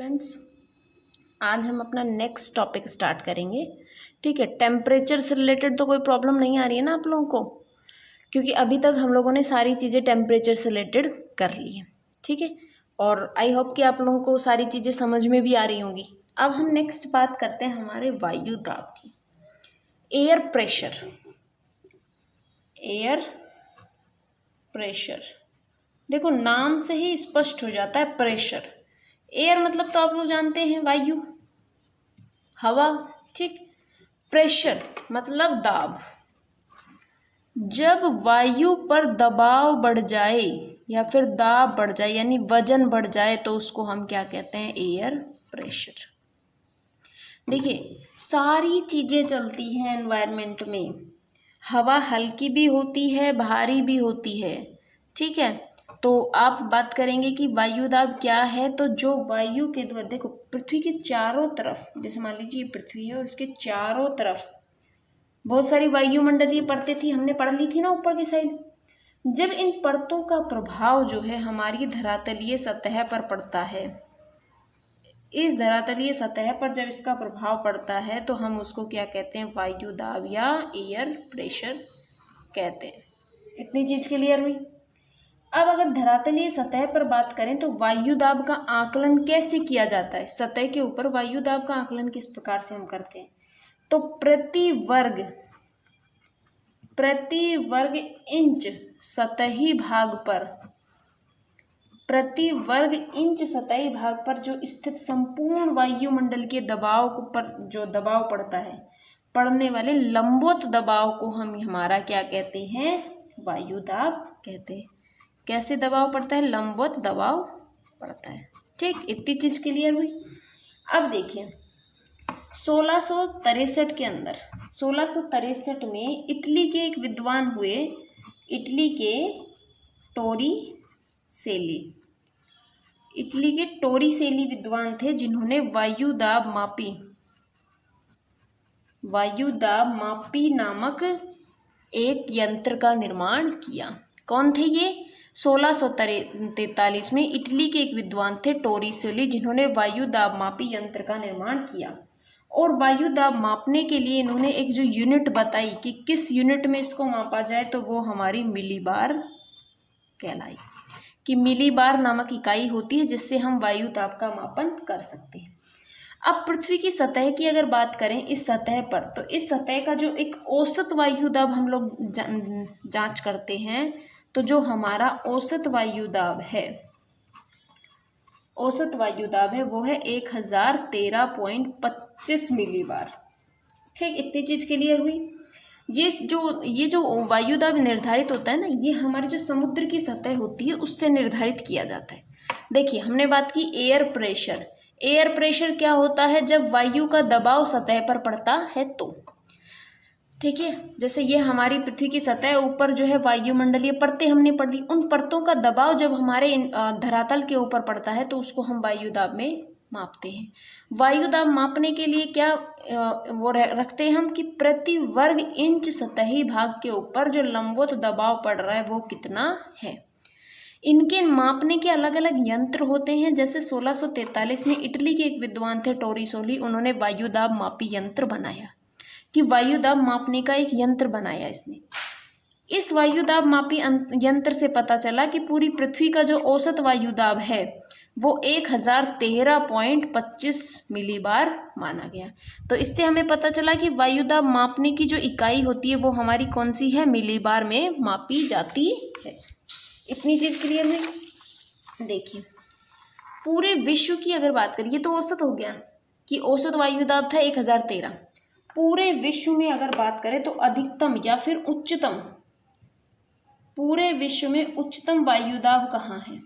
Students, आज हम अपना नेक्स्ट टॉपिक स्टार्ट करेंगे। ठीक है, टेम्परेचर से रिलेटेड तो कोई प्रॉब्लम नहीं आ रही है ना आप लोगों को, क्योंकि अभी तक हम लोगों ने सारी चीज़ें टेम्परेचर से रिलेटेड कर ली है। ठीक है, और आई होप कि आप लोगों को सारी चीज़ें समझ में भी आ रही होंगी। अब हम नेक्स्ट बात करते हैं हमारे वायु दाब की। एयर प्रेशर, एयर प्रेशर देखो नाम से ही स्पष्ट हो जाता है। प्रेशर, एयर मतलब तो आप लोग जानते हैं वायु, हवा। ठीक, प्रेशर मतलब दाब। जब वायु पर दबाव बढ़ जाए या फिर दाब बढ़ जाए यानी वजन बढ़ जाए तो उसको हम क्या कहते हैं? Air pressure. देखिए सारी चीज़ें चलती हैं एनवायरनमेंट में, हवा हल्की भी होती है, भारी भी होती है। ठीक है, तो आप बात करेंगे कि वायु दाब क्या है, तो जो वायु के द्वारा, देखो पृथ्वी के चारों तरफ, जैसे मान लीजिए पृथ्वी है और उसके चारों तरफ बहुत सारी वायुमंडलीय परतें थी, हमने पढ़ ली थी ना ऊपर की साइड। जब इन परतों का प्रभाव जो है हमारी धरातलीय सतह पर पड़ता है, इस धरातलीय सतह पर जब इसका प्रभाव पड़ता है तो हम उसको क्या कहते हैं? वायु दाब या एयर प्रेशर कहते हैं। इतनी चीज क्लियर हुई। अब अगर धरातलीय सतह पर बात करें तो वायु दाब का आकलन कैसे किया जाता है? सतह के ऊपर वायु दाब का आकलन किस प्रकार से हम करते हैं? तो प्रति वर्ग इंच सतही भाग पर, प्रति वर्ग इंच सतही भाग पर जो स्थित संपूर्ण वायुमंडल के दबाव पर जो दबाव पड़ता है, पड़ने वाले लंबवत दबाव को हम हमारा क्या कहते हैं? वायु दाब कहते हैं। कैसे दबाव पड़ता है? लंबवत दबाव पड़ता है। ठीक, इतनी चीज क्लियर हुई। अब देखिए 1663 के अंदर, 1663 में इटली के एक विद्वान हुए, इटली के टोरिसेली। इटली के टोरिसेली विद्वान थे जिन्होंने वायु दाब मापी नामक एक यंत्र का निर्माण किया। कौन थे ये? 1643 में इटली के एक विद्वान थे टोरिसेली, जिन्होंने वायु दाब मापी यंत्र का निर्माण किया। और वायु दाब मापने के लिए इन्होंने एक जो यूनिट बताई कि किस यूनिट में इसको मापा जाए, तो वो हमारी मिलीबार कहलाई। कि मिलीबार नामक इकाई होती है जिससे हम वायु दाब का मापन कर सकते हैं। अब पृथ्वी की सतह की अगर बात करें, इस सतह पर, तो इस सतह का जो एक औसत वायु दाब हम लोग जांच करते हैं, तो जो हमारा औसत वायु दाब है वो है 1013.25 मिलीबार। ठीक, इतनी चीज क्लियर हुई। ये जो वायु दाब निर्धारित होता है ना, ये हमारे जो समुद्र की सतह होती है उससे निर्धारित किया जाता है। देखिए हमने बात की एयर प्रेशर। एयर प्रेशर क्या होता है? जब वायु का दबाव सतह पर पड़ता है तो। ठीक है, जैसे ये हमारी पृथ्वी की सतह ऊपर जो है वायुमंडलीय परतें हमने पढ़ ली, उन परतों का दबाव जब हमारे धरातल के ऊपर पड़ता है तो उसको हम वायु दाब में मापते हैं। वायु दाब मापने के लिए क्या रखते हैं हम कि प्रति वर्ग इंच सतही भाग के ऊपर जो लंबवत दबाव पड़ रहा है वो कितना है। इनके मापने के अलग अलग यंत्र होते हैं। जैसे 1643 में इटली के एक विद्वान थे टोरिसेली, उन्होंने वायु दाब मापी यंत्र बनाया, कि वायु दाब मापने का एक यंत्र बनाया इसने। इस वायु दाब मापी यंत्र से पता चला कि पूरी पृथ्वी का जो औसत वायु दाब है वो 1013.25 मिलीबार माना गया। तो इससे हमें पता चला कि वायु दाब मापने की जो इकाई होती है वो हमारी कौन सी है? मिलीबार में मापी जाती है। इतनी चीज क्लियर हुई। देखिए पूरे विश्व की अगर बात करें, ये तो औसत हो गया कि औसत वायु दाब था 1013। पूरे विश्व में अगर बात करें तो अधिकतम या फिर उच्चतम, पूरे विश्व में उच्चतम वायु दाब कहाँ है?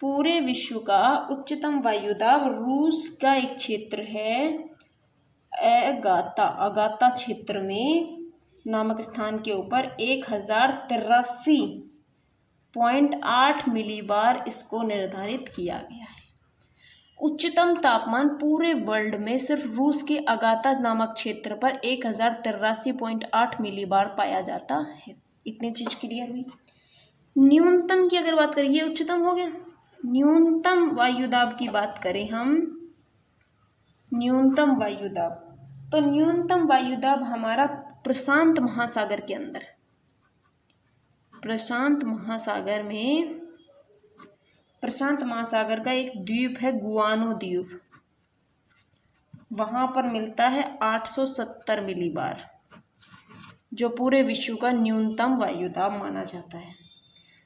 पूरे विश्व का उच्चतम वायु दाब रूस का एक क्षेत्र है, अगाता क्षेत्र में नामक स्थान के ऊपर 1083.8 मिलीबार इसको निर्धारित किया गया है। उच्चतम तापमान पूरे वर्ल्ड में सिर्फ रूस के अगाता नामक क्षेत्र पर 1083.8 मिलीबार पाया जाता है। इतनी चीज क्लियर हुई। न्यूनतम की अगर बात करें, ये उच्चतम हो गया, न्यूनतम वायुदाब की बात करें हम, न्यूनतम वायुदाब, तो न्यूनतम वायुदाब हमारा प्रशांत महासागर के अंदर, प्रशांत महासागर में, प्रशांत महासागर का एक द्वीप है गुआनो द्वीप, वहां पर मिलता है 870 मिलीबार, जो पूरे विश्व का न्यूनतम वायुदाब माना जाता है।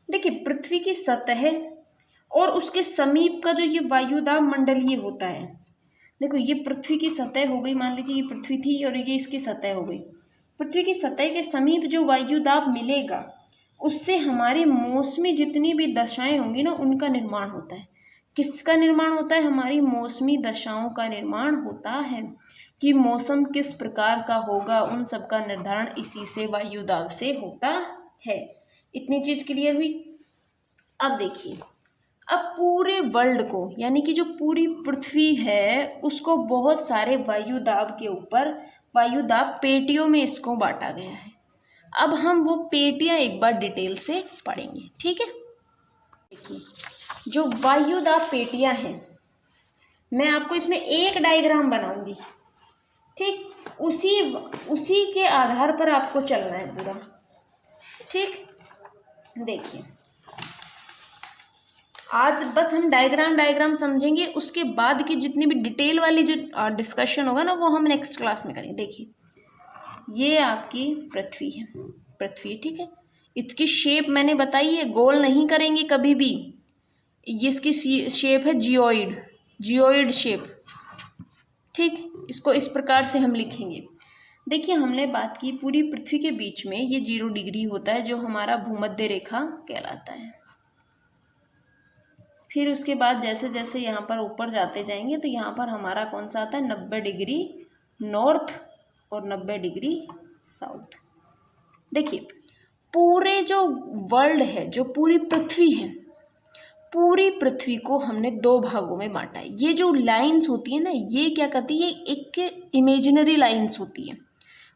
देखिए पृथ्वी की सतह और उसके समीप का जो ये वायुदाब मंडलीय होता है, देखो ये पृथ्वी की सतह हो गई, मान लीजिए ये पृथ्वी थी और ये इसकी सतह हो गई, पृथ्वी की सतह के समीप जो वायुदाब मिलेगा उससे हमारी मौसमी जितनी भी दशाएं होंगी ना उनका निर्माण होता है। किसका निर्माण होता है? हमारी मौसमी दशाओं का निर्माण होता है कि मौसम किस प्रकार का होगा, उन सब का निर्धारण इसी से वायुदाब से होता है। इतनी चीज क्लियर हुई। अब देखिए, अब पूरे वर्ल्ड को यानी कि जो पूरी पृथ्वी है उसको बहुत सारे वायुदाब के ऊपर, वायुदाब पेटियों में इसको बांटा गया है। अब हम वो पेटियां एक बार डिटेल से पढ़ेंगे, ठीक है। देखिए जो वायुदाब पेटियां हैं, मैं आपको इसमें एक डायग्राम बनाऊंगी, ठीक, उसी के आधार पर आपको चलना है पूरा, ठीक। देखिए आज बस हम डायग्राम समझेंगे, उसके बाद की जितनी भी डिटेल वाली जो डिस्कशन होगा ना वो हम नेक्स्ट क्लास में करेंगे। देखिए ये आपकी पृथ्वी है, पृथ्वी, ठीक है। इसकी शेप मैंने बताई है, गोल नहीं करेंगे कभी भी, ये इसकी शेप है जियोइड शेप, ठीक। इसको इस प्रकार से हम लिखेंगे। देखिए हमने बात की पूरी पृथ्वी के बीच में ये 0 डिग्री होता है जो हमारा भूमध्य रेखा कहलाता है। फिर उसके बाद जैसे जैसे यहाँ पर ऊपर जाते जाएंगे तो यहाँ पर हमारा कौन सा आता है, 90 डिग्री नॉर्थ और 90 डिग्री साउथ। देखिए पूरे जो वर्ल्ड है, जो पूरी पृथ्वी है, पूरी पृथ्वी को हमने 2 भागों में बांटा है। ये जो लाइंस होती है ना, ये क्या करती है, एक इमेजिनरी लाइंस होती है,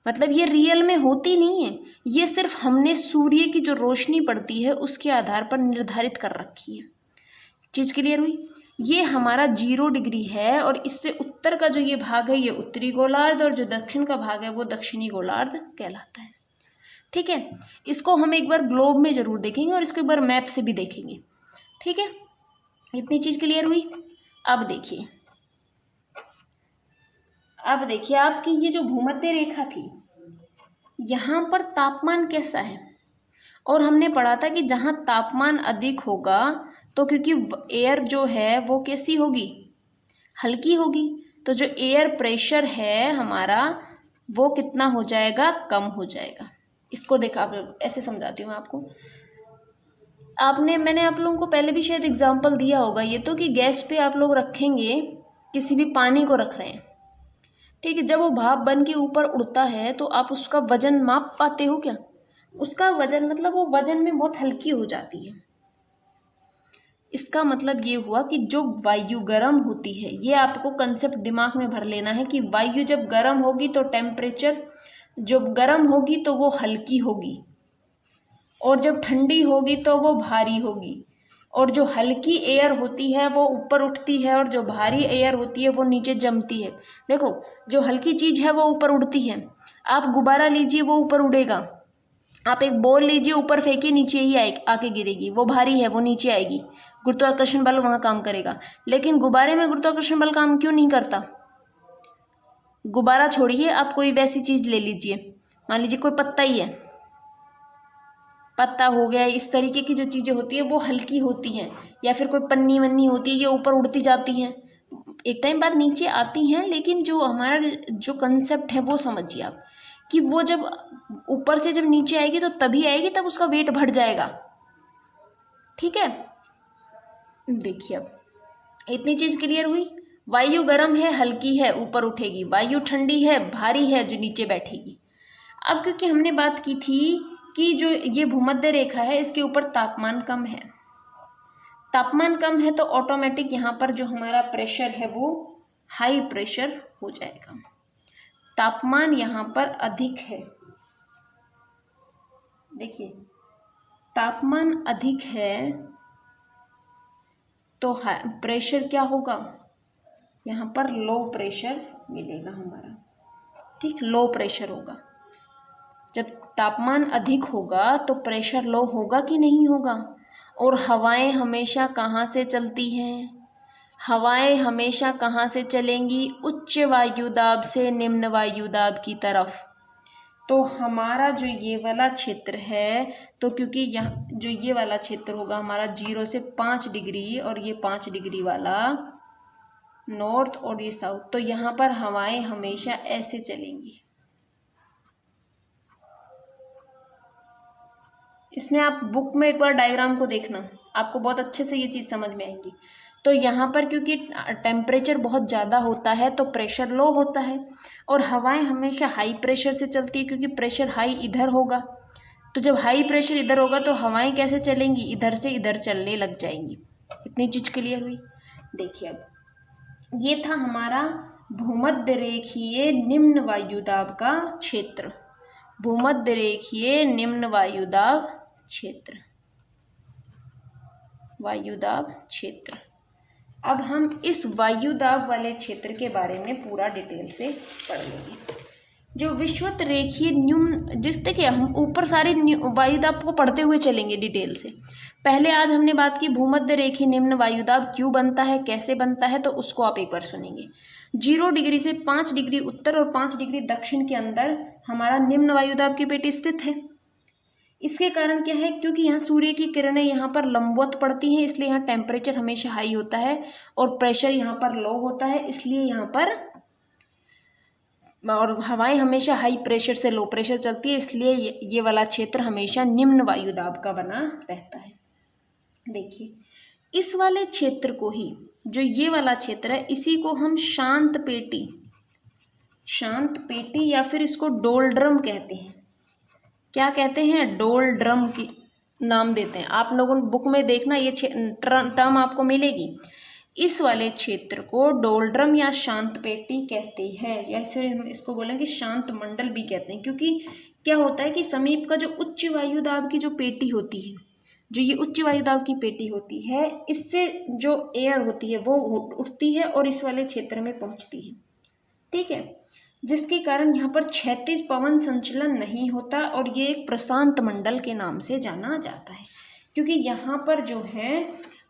मतलब ये रियल में होती नहीं है, ये सिर्फ हमने सूर्य की जो रोशनी पड़ती है उसके आधार पर निर्धारित कर रखी है। चीज क्लियर हुई। ये हमारा 0 डिग्री है और इससे उत्तर का जो ये भाग है ये उत्तरी गोलार्ध और जो दक्षिण का भाग है वो दक्षिणी गोलार्ध कहलाता है, ठीक है। इसको हम एक बार ग्लोब में जरूर देखेंगे और इसको एक बार मैप से भी देखेंगे, ठीक है। इतनी चीज क्लियर हुई। अब देखिए आपकी ये जो भूमध्य रेखा थी, यहाँ पर तापमान कैसा है, और हमने पढ़ा था कि जहाँ तापमान अधिक होगा तो क्योंकि एयर जो है वो कैसी होगी, हल्की होगी, तो जो एयर प्रेशर है हमारा वो कितना हो जाएगा, कम हो जाएगा। इसको देखा, आप ऐसे समझाती हूँ आपको। मैंने आप लोगों को पहले भी शायद एग्जाम्पल दिया होगा ये तो, कि गैस पे आप लोग रखेंगे, किसी भी पानी को रख रहे हैं, ठीक है, जब वो भाप बन के ऊपर उड़ता है तो आप उसका वजन माप पाते हो क्या? उसका वजन मतलब वो वजन में बहुत हल्की हो जाती है। इसका मतलब ये हुआ कि जो वायु गर्म होती है, ये आपको कंसेप्ट दिमाग में भर लेना है कि वायु जब गर्म होगी तो टेम्परेचर, जब गर्म होगी तो वो हल्की होगी, और जब ठंडी होगी तो वो भारी होगी, और जो हल्की एयर होती है वो ऊपर उठती है और जो भारी एयर होती है वो नीचे जमती है। देखो जो हल्की चीज़ है वो ऊपर उड़ती है, आप गुब्बारा लीजिए वो ऊपर उड़ेगा, आप एक बॉल लीजिए ऊपर फेंकिए नीचे ही आके गिरेगी, वो भारी है वो नीचे आएगी, गुरुत्वाकर्षण बल वहाँ काम करेगा। लेकिन गुब्बारे में गुरुत्वाकर्षण बल काम क्यों नहीं करता? गुब्बारा छोड़िए, आप कोई वैसी चीज़ ले लीजिए, मान लीजिए कोई पत्ता ही है, पत्ता हो गया, इस तरीके की जो चीज़ें होती है वो हल्की होती हैं, या फिर कोई पन्नी वन्नी होती है ये ऊपर उड़ती जाती हैं, एक टाइम बाद नीचे आती हैं, लेकिन जो हमारा जो कंसेप्ट है वो समझिए आप, कि वो जब ऊपर से जब नीचे आएगी तो तभी आएगी तब उसका वेट बढ़ जाएगा, ठीक है। देखिए अब इतनी चीज़ क्लियर हुई। वायु गर्म है, हल्की है, ऊपर उठेगी, वायु ठंडी है, भारी है, जो नीचे बैठेगी। अब क्योंकि हमने बात की थी कि जो ये भूमध्य रेखा है इसके ऊपर तापमान कम है, तापमान कम है तो ऑटोमेटिक यहाँ पर जो हमारा प्रेशर है वो हाई प्रेशर हो जाएगा। तापमान यहाँ पर अधिक है, देखिए तापमान अधिक है तो प्रेशर क्या होगा, यहाँ पर लो प्रेशर मिलेगा हमारा, ठीक, लो प्रेशर होगा। जब तापमान अधिक होगा तो प्रेशर लो होगा कि नहीं होगा। और हवाएं हमेशा कहाँ से चलती हैं, हवाएं हमेशा कहाँ से चलेंगी, उच्च वायुदाब से निम्न वायुदाब की तरफ। तो हमारा जो ये वाला क्षेत्र है, तो क्योंकि यहाँ जो ये वाला क्षेत्र होगा हमारा 0 से 5 डिग्री और ये 5 डिग्री वाला नॉर्थ और ये साउथ, तो यहाँ पर हवाएं हमेशा ऐसे चलेंगी। इसमें आप बुक में एक बार डायग्राम को देखना, आपको बहुत अच्छे से ये चीज़ समझ में आएंगी। तो यहाँ पर क्योंकि टेम्परेचर बहुत ज़्यादा होता है तो प्रेशर लो होता है, और हवाएं हमेशा हाई प्रेशर से चलती है क्योंकि प्रेशर हाई इधर होगा। तो जब हाई प्रेशर इधर होगा तो हवाएं कैसे चलेंगी, इधर से इधर चलने लग जाएंगी। इतनी चीज़ क्लियर हुई। देखिए अब ये था हमारा भूमध्य रेखीय निम्न वायुदाब का क्षेत्र, भूमध्य रेखीय निम्न वायुदाब क्षेत्र, वायुदाब क्षेत्र। अब हम इस वायुदाब वाले क्षेत्र के बारे में पूरा डिटेल से पढ़ लेंगे। जो विषुवत रेखीय निम्न, देखिए हम ऊपर सारे वायुदाब को पढ़ते हुए चलेंगे डिटेल से। पहले आज हमने बात की भूमध्य रेखीय निम्न वायुदाब क्यों बनता है, कैसे बनता है, तो उसको आप एक बार सुनेंगे। 0 डिग्री से 5 डिग्री उत्तर और 5 डिग्री दक्षिण के अंदर हमारा निम्न वायुदाब की पेटी स्थित है। इसके कारण क्या है, क्योंकि यहाँ सूर्य की किरणें यहाँ पर लंबवत पड़ती हैं, इसलिए यहाँ टेम्परेचर हमेशा हाई होता है और प्रेशर यहाँ पर लो होता है, इसलिए यहाँ पर, और हवाएं हमेशा हाई प्रेशर से लो प्रेशर चलती है, इसलिए ये वाला क्षेत्र हमेशा निम्न वायुदाब का बना रहता है। देखिए इस वाले क्षेत्र को ही, जो ये वाला क्षेत्र है, इसी को हम शांत पेटी, शांत पेटी या फिर इसको डोलड्रम कहते हैं। क्या कहते हैं, डोलड्रम की नाम देते हैं। आप लोगों बुक में देखना ये टर्म आपको मिलेगी। इस वाले क्षेत्र को डोलड्रम या शांत पेटी कहते हैं, या फिर हम इसको बोलेंगे शांत मंडल भी कहते हैं। क्योंकि क्या होता है कि समीप का जो उच्च वायुदाब की जो पेटी होती है, जो ये उच्च वायुदाब की पेटी होती है, इससे जो एयर होती है वो उठती है और इस वाले क्षेत्र में पहुंचती है, ठीक है, जिसके कारण यहाँ पर क्षैतिज पवन संचलन नहीं होता और ये एक प्रशांत मंडल के नाम से जाना जाता है। क्योंकि यहाँ पर जो है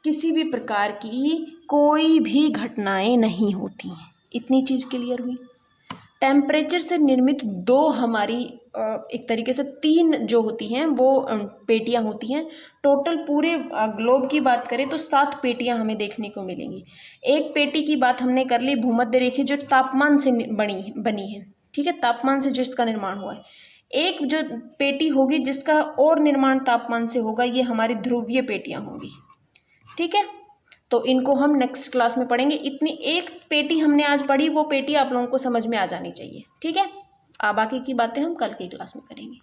किसी भी प्रकार की कोई भी घटनाएं नहीं होती हैं। इतनी चीज़ क्लियर हुई। टेम्परेचर से निर्मित दो हमारी एक तरीके से 3 जो होती हैं वो पेटियां होती हैं। टोटल पूरे ग्लोब की बात करें तो 7 पेटियां हमें देखने को मिलेंगी। एक पेटी की बात हमने कर ली भूमध्य रेखीय, जो तापमान से बनी है, ठीक है, तापमान से जो इसका निर्माण हुआ है। एक जो पेटी होगी जिसका और निर्माण तापमान से होगा, ये हमारी ध्रुवीय पेटियां होंगी, ठीक है। तो इनको हम नेक्स्ट क्लास में पढ़ेंगे। इतनी एक पेटी हमने आज पढ़ी, वो पेटी आप लोगों को समझ में आ जानी चाहिए, ठीक है। बाकी की बातें हम कल की क्लास में करेंगे।